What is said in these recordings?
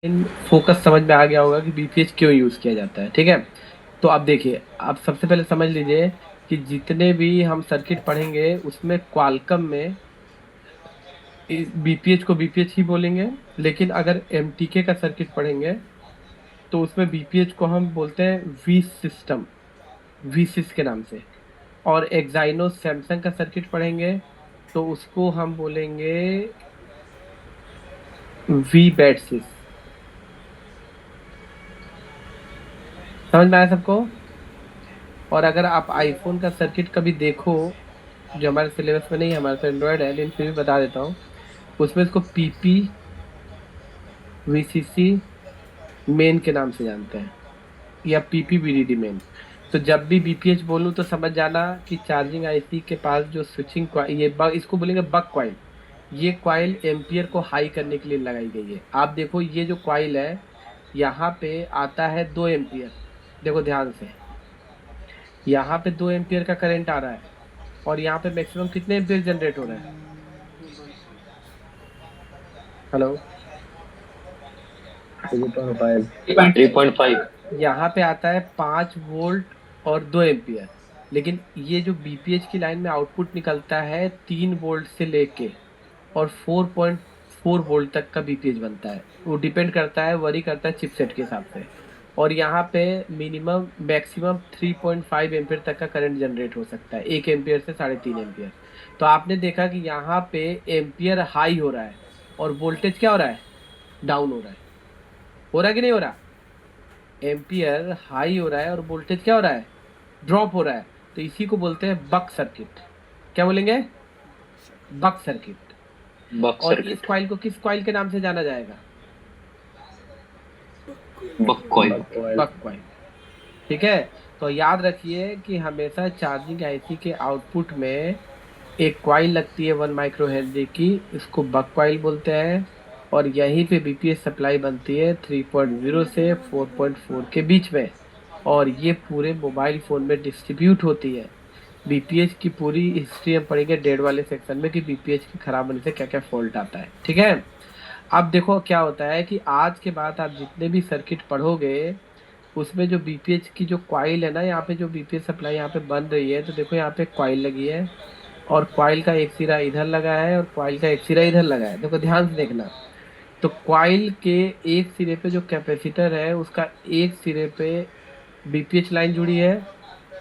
In focus समझ में आ गया होगा कि बीपीएच क्यों यूज किया जाता है। ठीक है, तो अब देखिए, आप सबसे पहले समझ लीजिए कि जितने भी हम सर्किट पढ़ेंगे उसमें क्वालकम में बीपीएच को बीपीएच ही बोलेंगे, लेकिन अगर एमटीके का सर्किट पढ़ेंगे तो उसमें बीपीएच को हम बोलते हैं वी सिस्टम, वीसिस के नाम से। और एक्साइनोस सैमसंग का सर्किट पढ़ेंगे तो उसको हम बोलेंगे वी बैटसिस। समझ में आया सबको? और अगर आप आईफोन का सर्किट कभी देखो, जो हमारे सिलेबस में नहीं है, हमारे तो एंड्रॉयड है, लेकिन फिर भी बता देता हूँ, उसमें इसको पीपी वीसीसी मेन के नाम से जानते हैं, या पीपी वीडीडी मेन। तो जब भी बीपीएच बोलूँ तो समझ जाना कि चार्जिंग आईसी के पास जो स्विचिंग ये इसको बोलेंगे बक क्वाइल। ये क्वाइल एम्पियर को हाई करने के लिए लगाई गई है। आप देखो ये जो क्वाइल है, यहाँ पे आता है 2 एम्पियर। देखो ध्यान से, यहाँ पे 2 एम्पियर का करंट आ रहा है, और यहाँ पे मैक्सिमम कितने एम्पियर जनरेट हो रहा है? हेलो? 3.5। 3.5। यहाँ पे आता है 5 वोल्ट और 2 एम्पियर। लेकिन ये जो बीपीएच की लाइन में आउटपुट निकलता है 3 वोल्ट से लेके और 4.4 वोल्ट तक का बीपीएच बनता है। वो डिपेंड करता है, वरी करता है चिपसेट के हिसाब से। और यहाँ पे मिनिमम मैक्सिमम 3.5 एम्पियर तक का करंट जनरेट हो सकता है, 1 एम्पियर से 3.5 एम्पियर। तो आपने देखा कि यहाँ पे एम्पियर हाई हो रहा है और वोल्टेज क्या हो रहा है? डाउन हो रहा है कि नहीं हो रहा? एम्पियर हाई हो रहा है और वोल्टेज क्या हो रहा है? ड्रॉप हो रहा है। तो इसी को बोलते हैं बक सर्किट। क्या बोलेंगे? बक सर्किट। बक और इस सर्किट। कॉइल को किस कॉइल के नाम से जाना जाएगा? बक कॉइल। बक कॉइल। ठीक है, तो याद रखिए कि हमेशा चार्जिंग आईसी के आउटपुट में एक कॉइल लगती है 1 माइक्रो हेनरी की, इसको बक कॉइल बोलते हैं। और यहीं पे बीपीएस सप्लाई बनती है 3.0 से 4.4 के बीच में। और ये पूरे मोबाइल फोन में डिस्ट्रीब्यूट होती है। बीपीएच की पूरी हिस्ट्री हम पढ़ेंगे डेढ़ वाले सेक्शन में कि बीपीएच के खराब होने से क्या क्या फॉल्ट आता है। ठीक है, अब देखो क्या होता है कि आज के बाद आप जितने भी सर्किट पढ़ोगे उसमें जो बीपीएच की जो कॉइल है ना, यहाँ पे जो बीपीएच सप्लाई यहाँ पे बन रही है, तो देखो यहाँ पे कॉइल लगी है, और कॉइल का एक सिरा इधर लगा है और कॉइल का एक सिरा इधर लगा है। देखो ध्यान से देखना, तो कॉइल के एक सिरे पे जो कैपेसिटर है उसका एक सिरे पे बीपीएच लाइन जुड़ी है,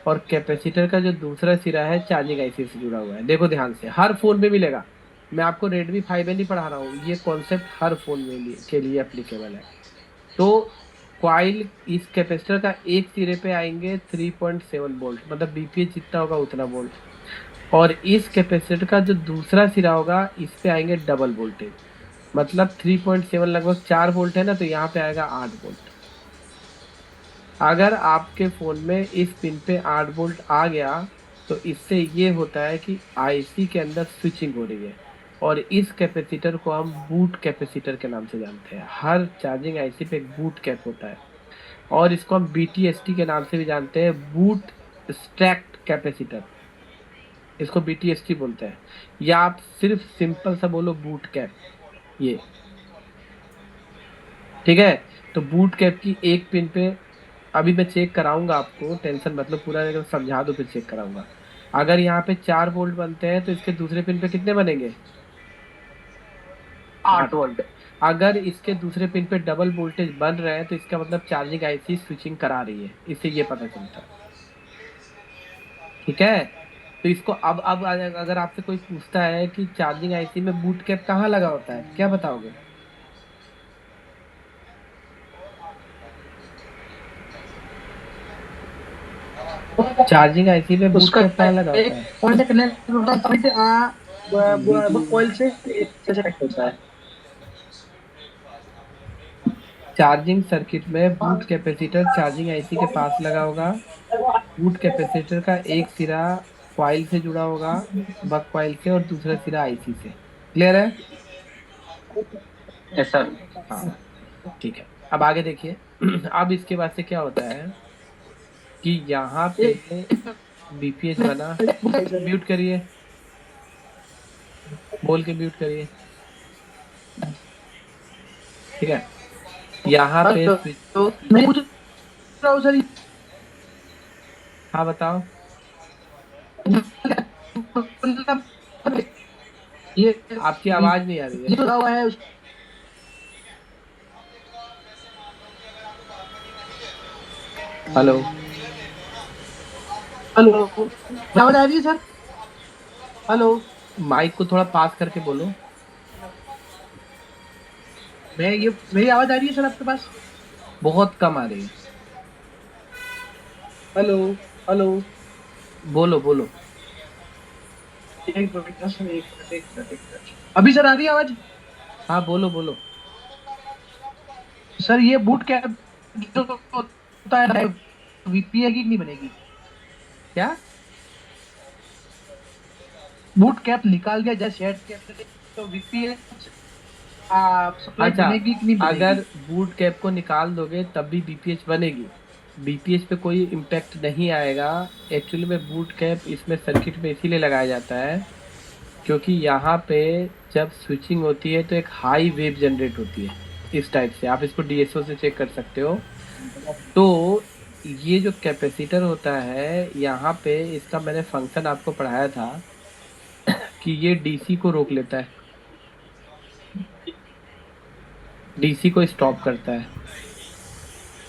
और कैपेसिटर का जो दूसरा सिरा है चार्जिंग आईसी से जुड़ा हुआ है। देखो ध्यान से, हर फोन में मिलेगा। मैं आपको रेडमी 5 नहीं पढ़ा रहा हूँ, ये कॉन्सेप्ट हर फोन में के लिए एप्लीकेबल है। तो कॉइल इस कैपेसिटर का एक सिरे पे आएंगे 3.7 वोल्ट, मतलब बीपीएच जितना होगा उतना वोल्ट। और इस कैपेसिटर का जो दूसरा सिरा होगा इस पे आएंगे डबल वोल्टेज, मतलब 3.7 लगभग 4 वोल्ट है ना, तो यहाँ पे आएगा 8 वोल्ट। अगर आपके फोन में इस पिन पे 8 वोल्ट आ गया तो इससे ये होता है कि आईसी के अंदर स्विचिंग हो रही है। और इस कैपेसिटर को हम बूट कैपेसिटर के नाम से जानते हैं। हर चार्जिंग आईसी पे एक बूट कैप होता है, और इसको हम बीटीएसटी के नाम से भी जानते हैं, बूट स्टैक्ड कैपेसिटर। इसको बीटीएसटी बोलते हैं, या आप सिर्फ सिंपल सा बोलो बूट कैप। ये ठीक है। तो बूट कैप की एक पिन पे, अभी मैं चेक कराऊंगा, आपको टेंशन मतलब पूरा एकदम समझा दो फिर चेक कराऊंगा। अगर यहाँ पे 4 वोल्ट बनते हैं तो इसके दूसरे पिन पे कितने बनेंगे? 8 वोल्ट। अगर इसके दूसरे पिन पे डबल वोल्टेज बन रहे हैं तो इसका मतलब चार्जिंग आईसी स्विचिंग करा रही है, इससे ये पता चलता है। ठीक है, तो इसको अब अगर आपसे कोई पूछता है कि चार्जिंग आईसी में बूट कैप कहाँ लगा होता है, क्या बताओगे? चार्जिंग आईसी में बूट उसका कैप कहाँ लगा होता है? कौन सा कनेक्ट होता है कौन से कॉइल से कनेक्ट होता है। चार्जिंग सर्किट में बूट कैपेसिटर चार्जिंग आईसी के पास लगा होगा। बूट कैपेसिटर का एक सिरा कॉइल से जुड़ा होगा, बक कॉइल से, और दूसरा सिरा आईसी से। क्लियर है? ऐसा। हाँ, ठीक है। अब आगे देखिए। अब इसके बाद से क्या होता है कि यहाँ पे बीपीएच बना। म्यूट करिए, बोल के म्यूट करिए। ठीक है, यहाँ पे तो, स्विच। तो मैं पूछ रहा हूँ सर, हाँ बताओ। ये आपकी आवाज नहीं आ रही ये है। तो लगा हुआ है हेलो। हेलो, आवाज आ रही है सर? हेलो, माइक को थोड़ा पास करके बोलो। मेरी आवाज आ रही है सर आपके पास? बहुत कम आ रही है। हेलो, हेलो, बोलो बोलो। एक मिनट सर, एक मिनट। अभी सर आ रही है आवाज? हाँ बोलो बोलो। सर ये बूट कैप जो होता है, वीपीए की नहीं बनेगी? क्या? बूट कैप निकाल दिया जाए शेड कैप से, तो वीपीए सप्लाई अच्छा, बनेगी कि नहीं बनेगी? अगर बूट कैप को निकाल दोगे तब भी बीपीएच बनेगी। बीपीएच पे कोई इम्पैक्ट नहीं आएगा। एक्चुअली में बूट कैप इसमें सर्किट में इसीलिए लगाया जाता है क्योंकि यहाँ पे जब स्विचिंग होती है तो एक हाई वेव जनरेट होती है। इस टाइप से आप इसको डीएसओ से चेक कर सकते हो। तो ये जो कैपेसिटर होता है यहाँ पे, इसका मैंने फंक्शन आपको पढ़ाया था कि ये डीसी को रोक लेता है, डीसी को स्टॉप करता है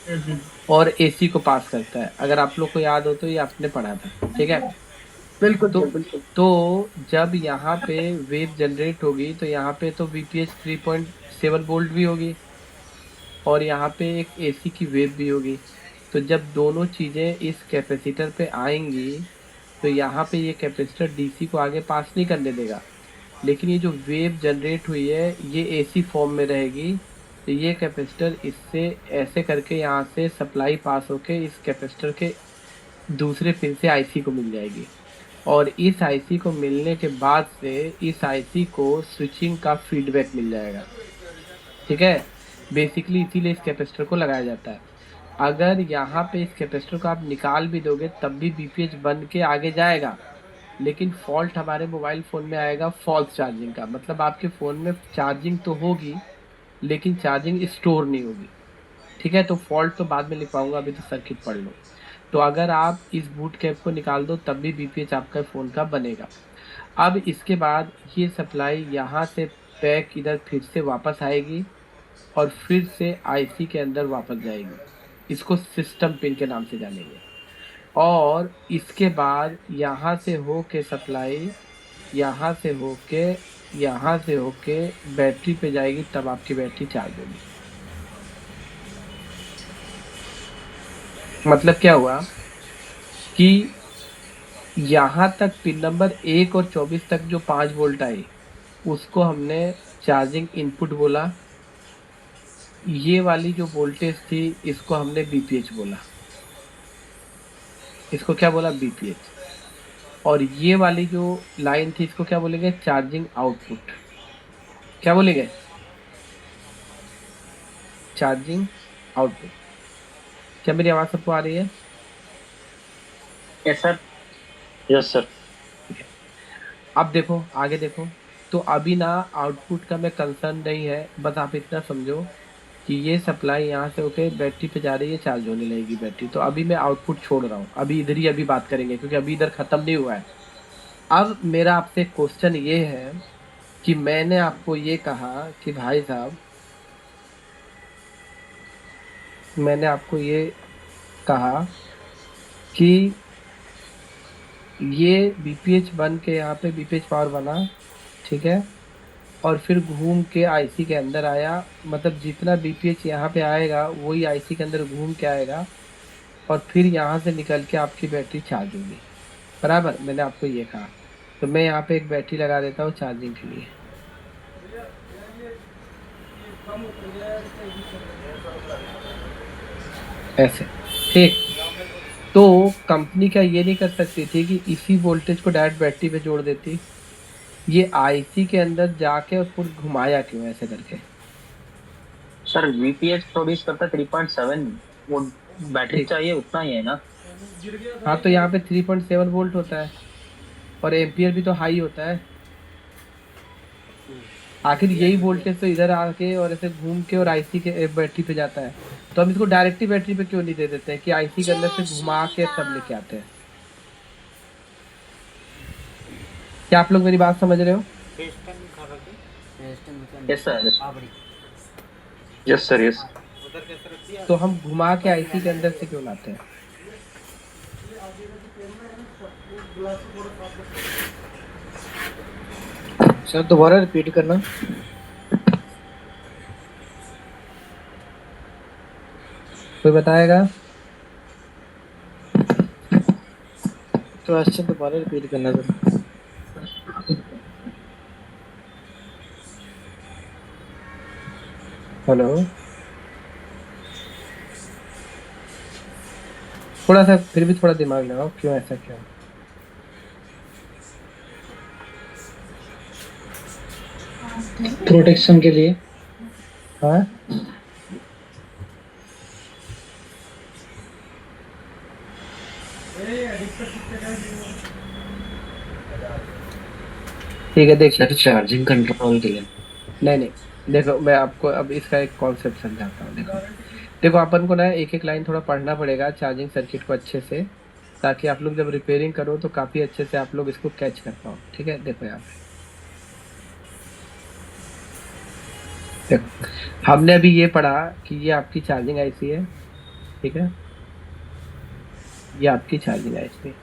हम्म, और एसी को पास करता है। अगर आप लोग को याद हो तो ये आपने पढ़ा था, ठीक है। बिल्कुल तो सर, बिल्कुल। तो जब यहाँ पे वेव जनरेट होगी तो यहाँ पे तो वीपीएच 3.7 वोल्ट भी होगी और यहाँ पे एक एसी की वेव भी होगी। तो जब दोनों चीजें इस कैपेसिटर पे आएंगी तो यहाँ पे ये कैपेसिटर डीसी को आगे पास नहीं करने देगा। लेकिन ये जो वेव जनरेट हुई है ये एसी फॉर्म में रहेगी। तो ये कैपेसिटर इससे ऐसे करके यहाँ से सप्लाई पास होके इस कैपेसिटर के दूसरे पिन से आईसी को मिल जाएगी। और इस आईसी को मिलने के बाद से इस आईसी को स्विचिंग का फीडबैक मिल जाएगा, ठीक है। बेसिकली इसीलिए इस कैपेसिटर को लगाया जाता है। अगर यहाँ पे इस कैपेसिटर को आप निकाल भी दोगे तब भी बीपीएच बन के आगे जाएगा। लेकिन फॉल्ट हमारे मोबाइल फोन में आएगा फॉल्स चार्जिंग का, मतलब आपके फोन में चार्जिंग तो होगी लेकिन चार्जिंग स्टोर नहीं होगी, ठीक है। तो फॉल्ट तो बाद में लिखवाऊंगा, अभी तो सर्किट पढ़ लो। तो अगर आप इस बूट कैप को निकाल दो तब भी बीपीएच आपका फ़ोन का बनेगा। अब इसके बाद ये सप्लाई यहाँ से पैक इधर फिर से वापस आएगी और फिर से आईसी के अंदर वापस जाएगी। इसको सिस्टम पिन के नाम से जानेंगे। और इसके बाद यहाँ से हो के सप्लाई, यहाँ से होके, यहाँ से होके बैटरी पे जाएगी, तब आपकी बैटरी चार्ज होगी। मतलब क्या हुआ कि यहाँ तक पिन नंबर 1 और 24 तक जो 5 वोल्ट आई उसको हमने चार्जिंग इनपुट बोला। ये वाली जो वोल्टेज थी इसको हमने बीपीएच बोला। इसको क्या बोला? बीपीएच। और ये वाली जो लाइन थी इसको क्या बोलेंगे? Charging output. क्या बोलेंगे? Charging output. क्या मेरी आवाज सबको आ रही है? Yes sir. Yes sir. अब देखो, आगे देखो। तो अभी ना आउटपुट का मैं कंसर्न नहीं है, बस आप इतना समझो कि ये सप्लाई यहाँ से होके बैटरी पे जा रही है, चार्ज होने लगेगी बैटरी। तो अभी मैं आउटपुट छोड़ रहा हूँ, अभी इधर ही अभी बात करेंगे क्योंकि अभी इधर खत्म नहीं हुआ है। अब मेरा आपसे क्वेश्चन ये है कि मैंने आपको ये कहा कि भाई साहब, मैंने आपको ये कहा कि ये बीपीएच बन के यहाँ पे बीपीएच पावर बना, ठीक है। और फिर घूम के आईसी के अंदर आया, मतलब जितना बीपीएच यहाँ पे आएगा वही आईसी के अंदर घूम के आएगा और फिर यहाँ से निकल के आपकी बैटरी चार्ज होगी। बराबर, मैंने आपको ये कहा। तो मैं यहाँ पे एक बैटरी लगा देता हूँ चार्जिंग के लिए, ऐसे, ठीक। तो कंपनी क्या ये नहीं कर सकती थी कि इसी वोल्टेज को डायरेक्ट बैटरी पे जोड़ देती? ये आईसी के अंदर जाके और फिर घुमाया क्यों ऐसे करके? सर वीपीएच प्रोड्यूस करता 3.7, वो बैटरी ठीक। चाहिए उतना ही है ना? हाँ तो यहाँ पे 3.7 वोल्ट होता है और एम्पियर भी तो हाई होता है। आखिर यही वोल्टेज तो इधर आके और ऐसे घूम के और आईसी के बैटरी पे जाता है। तो हम इसको डायरेक्टली बैटरी पे क्यों नहीं दे देते हैं कि आईसी के अंदर से घुमा के तब लेके आते हैं। क्या आप लोग मेरी बात समझ रहे हो? Yes sir, yes sir, yes. तो हम घुमा के आईसी के अंदर से क्यों लाते हैं? सर दोबारा रिपीट करना। कोई बताएगा? क्वेश्चन दोबारा रिपीट करना सर। हेलो, थोड़ा सा फिर भी थोड़ा दिमाग लगाओ, क्यों ऐसा क्यों? प्रोटेक्शन के लिए। हाँ, ठीक है, देखिए। सर चार्जिंग कंट्रोल के लिए। नहीं नहीं, देखो मैं आपको अब इसका एक कॉन्सेप्ट समझाता हूँ। देखो देखो, अपन को ना एक एक लाइन थोड़ा पढ़ना पड़ेगा चार्जिंग सर्किट को अच्छे से, ताकि आप लोग जब रिपेयरिंग करो तो काफी अच्छे से आप लोग इसको कैच कर पाओ। ठीक है, देखो यहाँ पे, देखो हमने अभी ये पढ़ा कि ये आपकी चार्जिंग आईसी है। ठीक है, ये आपकी चार्जिंग आईसी है।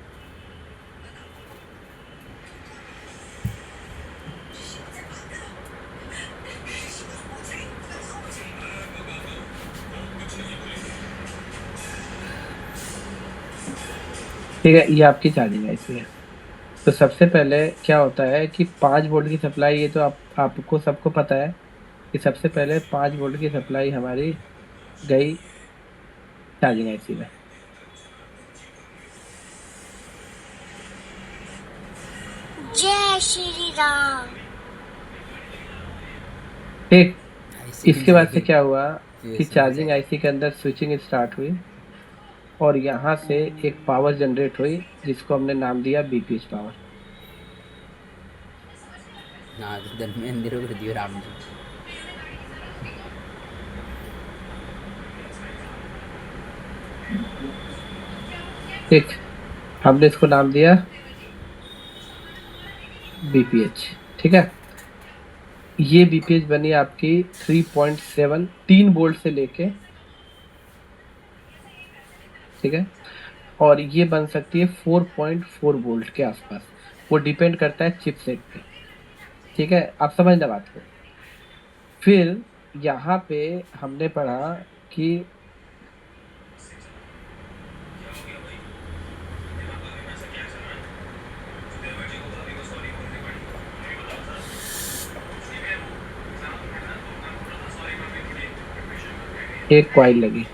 ठीक है, ये आपकी चार्जिंग आईसी है। तो सबसे पहले क्या होता है कि 5 वोल्ट की सप्लाई, ये तो आपको सबको पता है कि सबसे पहले 5 वोल्ट की सप्लाई हमारी गई चार्जिंग आईसी में। जय श्री राम। ठीक, इसके बाद से क्या हुआ कि चार्जिंग आईसी के अंदर स्विचिंग स्टार्ट हुई और यहाँ से एक पावर जनरेट हुई जिसको हमने नाम दिया बीपीएच पावर। ठीक, हमने इसको नाम दिया बीपीएच। ठीक है, ये बीपीएच बनी आपकी 3.7, 3 वोल्ट से लेके। ठीक है, और ये बन सकती है 4.4 वोल्ट के आसपास, वो डिपेंड करता है चिपसेट पे। ठीक है, आप समझना बात को। फिर यहाँ पे हमने पढ़ा कि एक कॉइल लगी।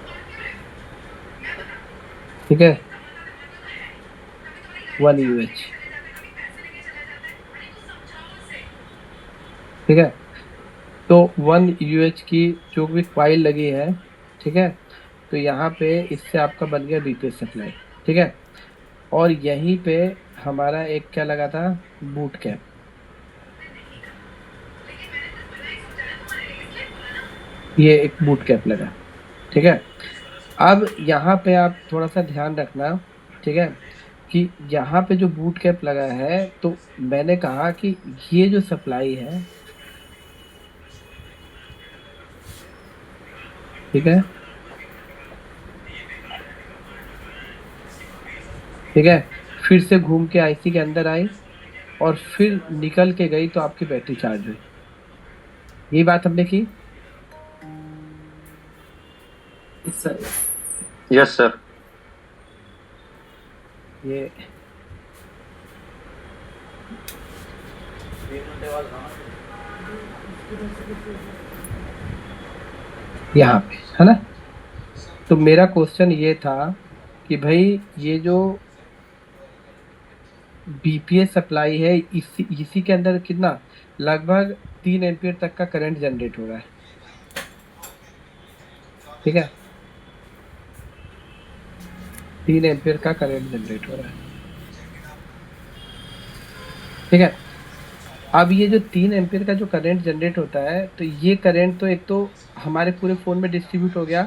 ठीक है, 1 यूएच। ठीक है, तो 1 यूएच की जो भी कॉइल लगी है, ठीक है, तो यहाँ पे इससे आपका बन गया बीपीएच सप्लाई। ठीक है, और यहीं पे हमारा एक क्या लगा था, बूट कैप। ये एक बूट कैप लगा। ठीक है, अब यहाँ पे आप थोड़ा सा ध्यान रखना। ठीक है, कि यहाँ पे जो बूट कैप लगा है, तो मैंने कहा कि ये जो सप्लाई है, ठीक है, ठीक है, फिर से घूम के आईसी के अंदर आई और फिर निकल के गई तो आपकी बैटरी चार्ज हुई। यही बात हमने की। Yes sir. ये यहाँ पे है ना। तो मेरा क्वेश्चन ये था कि भाई ये जो बीपीएस सप्लाई है, इसी के अंदर कितना, लगभग 3 एम्पियर तक का करंट जनरेट हो रहा है। ठीक है, 3 एम्पियर का करंट जनरेट हो रहा है। ठीक है, अब ये जो 3 एम्पियर का जो करंट जनरेट होता है, तो ये करंट तो एक तो हमारे पूरे फ़ोन में डिस्ट्रीब्यूट हो गया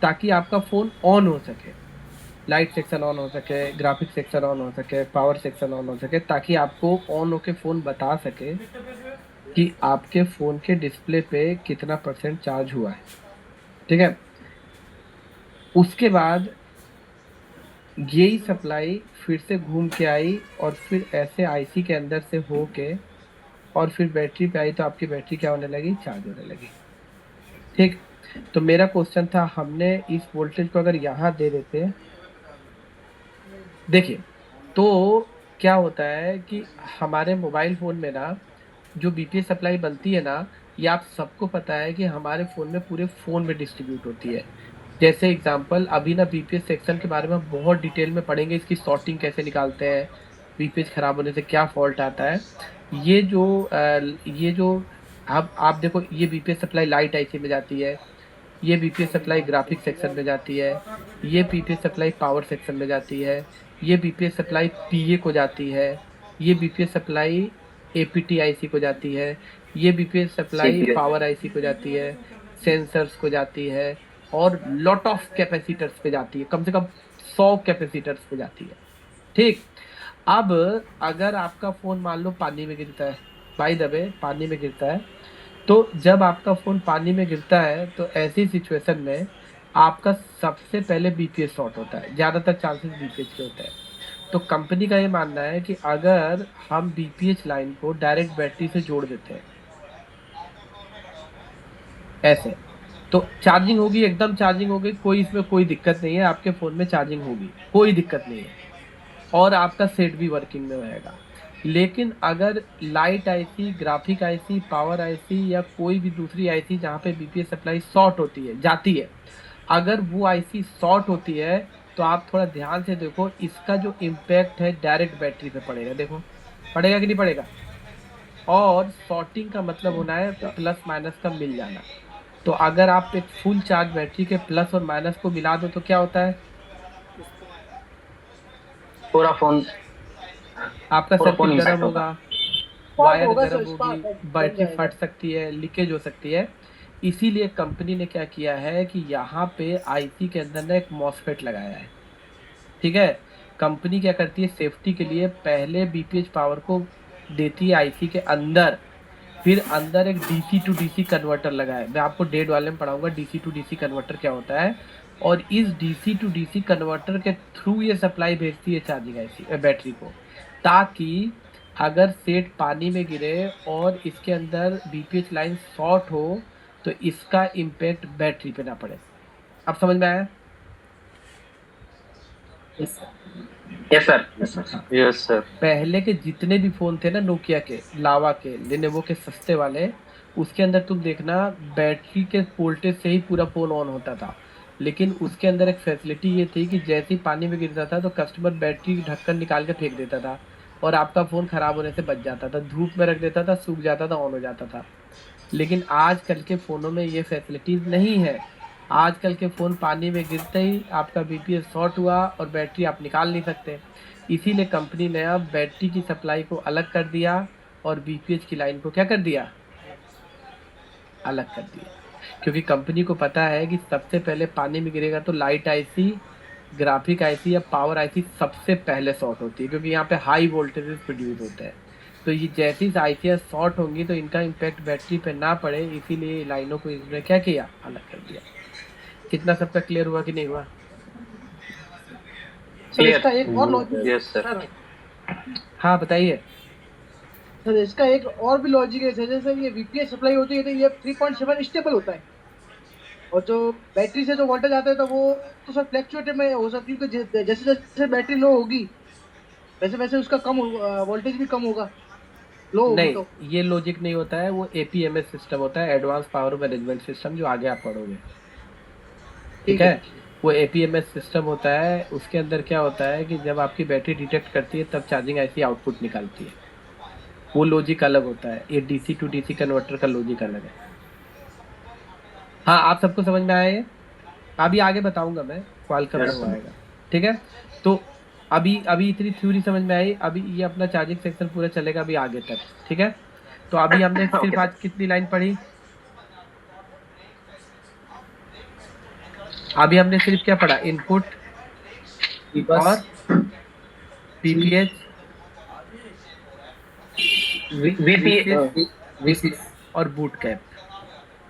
ताकि आपका फ़ोन ऑन हो सके, लाइट सेक्शन ऑन हो सके, ग्राफिक सेक्शन ऑन हो सके, पावर सेक्शन ऑन हो सके, ताकि आपको ऑन होके फ़ोन बता सके कि आपके फ़ोन के डिस्प्ले पे कितना % चार्ज हुआ है। ठीक है, उसके बाद यही सप्लाई फिर से घूम के आई और फिर ऐसे आईसी के अंदर से होके और फिर बैटरी पे आई, तो आपकी बैटरी क्या होने लगी, चार्ज होने लगी। ठीक, तो मेरा क्वेश्चन था, हमने इस वोल्टेज को अगर यहाँ दे देते, देखिए तो क्या होता है कि हमारे मोबाइल फ़ोन में ना जो बीपीएस सप्लाई बनती है ना, ये आप सबको पता है कि हमारे फ़ोन में पूरे फ़ोन में डिस्ट्रीब्यूट होती है। जैसे एग्जांपल अभी ना बीपीएस सेक्शन के बारे में बहुत डिटेल में पढ़ेंगे, इसकी सॉर्टिंग कैसे निकालते हैं, बीपीएस खराब होने से क्या फॉल्ट आता है। ये जो आप देखो, ये बीपीएस सप्लाई लाइट आईसी में जाती है, ये बीपीएस सप्लाई ग्राफिक सेक्शन में जाती है, ये बीपीएस सप्लाई पावर सेक्शन में जाती है, ये बीपीएस सप्लाई पीए को जाती है, ये बीपीएस सप्लाई एपीटी आईसी को जाती है, ये BPS supply CPS power IC को जाती है, सेंसर्स को जाती है, और लॉट ऑफ कैपेसिटर्स पे जाती है, कम से कम 100 कैपेसिटर्स पे जाती है। ठीक, अब अगर आपका फ़ोन मान लो पानी में गिरता है, बाय द वे पानी में गिरता है, तो जब आपका फ़ोन पानी में गिरता है तो ऐसी सिचुएशन में आपका सबसे पहले बीपीएस शॉर्ट होता है, ज़्यादातर चांसेस बीपीएस के होते हैं। तो कंपनी का ये मानना है कि अगर हम बीपीएस लाइन को डायरेक्ट बैटरी से जोड़ देते हैं ऐसे, तो चार्जिंग होगी, एकदम चार्जिंग होगी, कोई इसमें कोई दिक्कत नहीं है, आपके फ़ोन में चार्जिंग होगी, कोई दिक्कत नहीं है, और आपका सेट भी वर्किंग में रहेगा। लेकिन अगर light IC, graphic IC, power IC या कोई भी दूसरी आईसी जहाँ पे बीपीएस सप्लाई शॉर्ट होती है, जाती है, अगर वो आईसी शॉर्ट होती है तो आप थोड़ा ध्यान से देखो, इसका जो इम्पैक्ट है डायरेक्ट बैटरी पे पड़ेगा। देखो पड़ेगा कि नहीं पड़ेगा। और शॉर्टिंग का मतलब होना है प्लस माइनस का मिल जाना। तो अगर आप एक फुल चार्ज बैटरी के प्लस और माइनस को मिला दो तो क्या होता है, पूरा फोन आपका पूरा सर्किट फोन गर्म इम्पैक्ट होगा। होगा, वायर होगा, गर्म सर, होगी, स्पार्क बन बैटरी जाएगा। फट सकती है, लीकेज हो सकती है। इसीलिए कंपनी ने क्या किया है कि यहाँ पे आईसी के अंदर ना एक मॉसफेट लगाया है। ठीक है, कंपनी क्या करती है, सेफ्टी के लिए पहले बीपीएच पावर को देती है आईसी के अंदर, फिर अंदर एक डीसी टू डीसी कन्वर्टर लगा है। मैं आपको डेड वाले में पढ़ाऊंगा डीसी टू डीसी कन्वर्टर क्या होता है, और इस डीसी टू डीसी कन्वर्टर के थ्रू ये सप्लाई भेजती है चार्जिंग आईसी बैटरी को, ताकि अगर सेट पानी में गिरे और इसके अंदर बीपीएच लाइन शॉर्ट हो तो इसका इम्पैक्ट बैटरी पे ना पड़े। अब समझ में आया? Yes sir, yes sir. पहले के जितने भी फ़ोन थे ना, नोकिया के, लावा के, लेनोवो के सस्ते वाले, उसके अंदर तुम देखना बैटरी के वोल्टेज से ही पूरा फ़ोन ऑन होता था। लेकिन उसके अंदर एक फैसिलिटी ये थी कि जैसे ही पानी में गिरता था तो कस्टमर बैटरी ढक्कन निकाल के फेंक देता था और आपका फ़ोन ख़राब होने से बच जाता था, धूप में रख देता था, सूख जाता था, ऑन हो जाता था। लेकिन आजकल के फ़ोनों में ये फैसिलिटीज़ नहीं है। आजकल के फ़ोन पानी में गिरते ही आपका बीपीएस शॉर्ट हुआ और बैटरी आप निकाल नहीं सकते। इसीलिए कंपनी ने अब बैटरी की सप्लाई को अलग कर दिया और बीपीएच की लाइन को क्या कर दिया, अलग कर दिया। क्योंकि कंपनी को पता है कि सबसे पहले पानी में गिरेगा तो लाइट आईसी, ग्राफिक आईसी या पावर आईसी सबसे पहले शॉर्ट होती है, क्योंकि यहाँ पे हाई वोल्टेजेस प्रोड्यूस होते हैं। तो ये जैसी आईसी शॉर्ट होंगी तो इनका इम्पैक्ट बैटरी पे ना पड़े, इसीलिए लाइनों को इसने क्या किया, अलग कर दिया। कितना सबका क्लियर हुआ कि नहीं हुआ? सर इसका एक और लॉजिक, यस सर। हाँ बताइए। सर इसका एक और भी लॉजिक है, जैसे ये वीपीएस सप्लाई होती है तो ये 3.7 स्टेबल होता है, और जो बैटरी से जो वोल्टेज आता है तो वो तो सर फ्लैक्चुएट में हो सकती है, क्योंकि जैसे जैसे बैटरी लो होगी वैसे वैसे उसका कम वोल्टेज भी कम होगा, लो होगी नहीं, तो। ये लॉजिक नहीं होता है, वो एपीएमएस सिस्टम होता है, एडवांस पावर मैनेजमेंट सिस्टम, जो आगे आप पढ़ोगे। ठीक है, वो एपीएमएस सिस्टम होता है। उसके अंदर क्या होता है कि जब आपकी बैटरी डिटेक्ट करती है तब चार्जिंग आईसी आउटपुट निकालती है, वो लॉजिक अलग होता है। ये डीसी टू डीसी कन्वर्टर का लॉजिक अलग है। हाँ, आप सबको समझ में आया? अभी आगे बताऊंगा मैं, कॉल खत्म हो आएगा। ठीक है, तो अभी इतनी थ्योरी समझ में आई। अभी ये अपना चार्जिंग सेक्शन पूरा चलेगा अभी आगे तक। ठीक है, तो अभी हमने सिर्फ आज कितनी लाइन पढ़ी? अभी हमने सिर्फ क्या पढ़ा? इनपुट और पीपीएच, VP और बूट कैप।